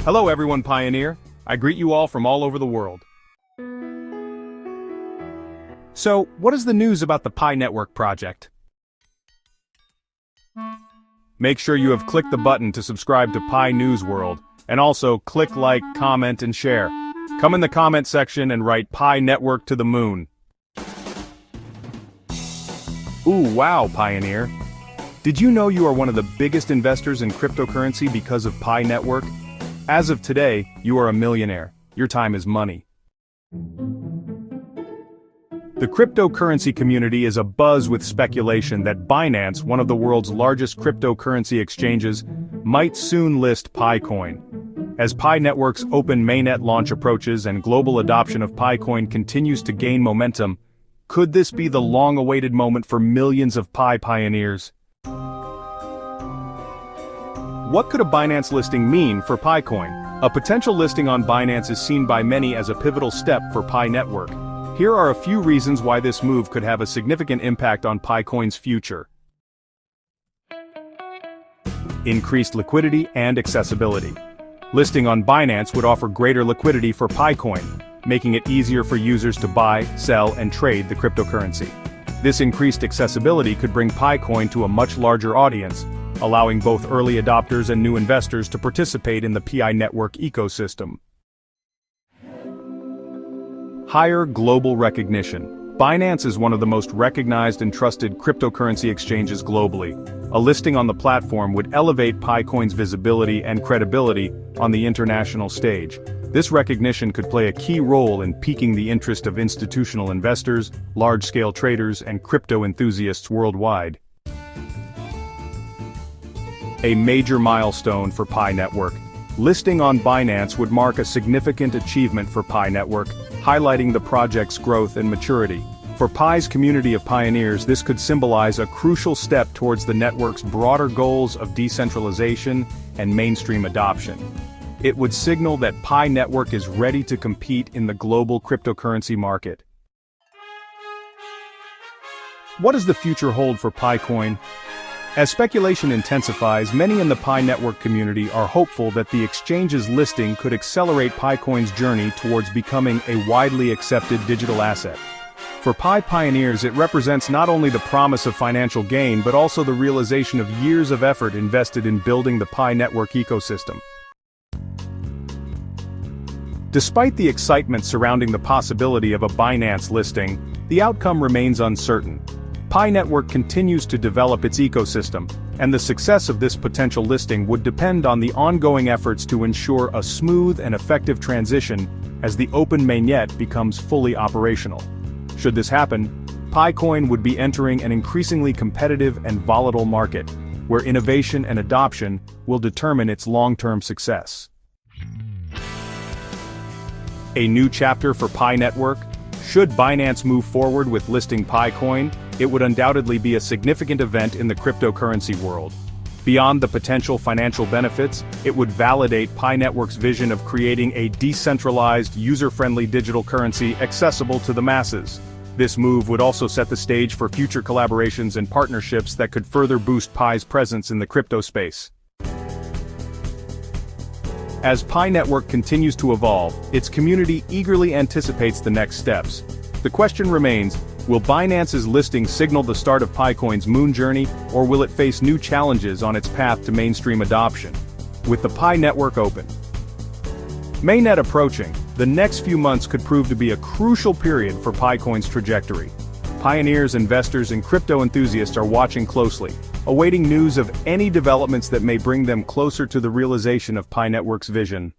Hello everyone, Pioneer. I greet you all from all over the world. So, what is the news about the PiNetwork project? Make sure you have clicked the button to subscribe to Pi News World, and also click like, comment, and share. Come in the comment section and write PiNetwork to the moon. Ooh, wow, Pioneer. Did you know you are one of the biggest investors in cryptocurrency because of PiNetwork? As of today, you are a millionaire. Your time is money. The cryptocurrency community is abuzz with speculation that Binance, one of the world's largest cryptocurrency exchanges, might soon list PiCoin. As PiNetwork's open mainnet launch approaches and global adoption of PiCoin continues to gain momentum, could this be the long-awaited moment for millions of Pi pioneers? What could a Binance listing mean for PiCoin? A potential listing on Binance is seen by many as a pivotal step for PiNetwork. Here are a few reasons why this move could have a significant impact on PiCoin's future. Increased liquidity and accessibility. Listing on Binance would offer greater liquidity for PiCoin, making it easier for users to buy, sell, and trade the cryptocurrency. This increased accessibility could bring PiCoin to a much larger audience, allowing both early adopters and new investors to participate in the PiNetwork ecosystem. Higher global recognition. Binance is one of the most recognized and trusted cryptocurrency exchanges globally. A listing on the platform would elevate PiCoin's visibility and credibility on the international stage. This recognition could play a key role in piquing the interest of institutional investors, large-scale traders, and crypto enthusiasts worldwide. A major milestone for PiNetwork. Listing on Binance would mark a significant achievement for PiNetwork, highlighting the project's growth and maturity. For Pi's community of pioneers, this could symbolize a crucial step towards the network's broader goals of decentralization and mainstream adoption. It would signal that PiNetwork is ready to compete in the global cryptocurrency market. What does the future hold for PiCoin? As speculation intensifies, many in the PiNetwork community are hopeful that the exchange's listing could accelerate PiCoin's journey towards becoming a widely accepted digital asset. For Pi pioneers, it represents not only the promise of financial gain but also the realization of years of effort invested in building the PiNetwork ecosystem. Despite the excitement surrounding the possibility of a Binance listing, the outcome remains uncertain. PiNetwork continues to develop its ecosystem, and the success of this potential listing would depend on the ongoing efforts to ensure a smooth and effective transition as the open mainnet becomes fully operational. Should this happen, PiCoin would be entering an increasingly competitive and volatile market, where innovation and adoption will determine its long-term success. A new chapter for PiNetwork? Should Binance move forward with listing PiCoin, it would undoubtedly be a significant event in the cryptocurrency world. Beyond the potential financial benefits, it would validate PiNetwork's vision of creating a decentralized, user-friendly digital currency accessible to the masses. This move would also set the stage for future collaborations and partnerships that could further boost Pi's presence in the crypto space. As PiNetwork continues to evolve, its community eagerly anticipates the next steps. The question remains, will Binance's listing signal the start of PiCoin's moon journey, or will it face new challenges on its path to mainstream adoption? With the PiNetwork open, mainnet approaching, the next few months could prove to be a crucial period for PiCoin's trajectory. Pioneers, investors, and crypto enthusiasts are watching closely, awaiting news of any developments that may bring them closer to the realization of PiNetwork's vision.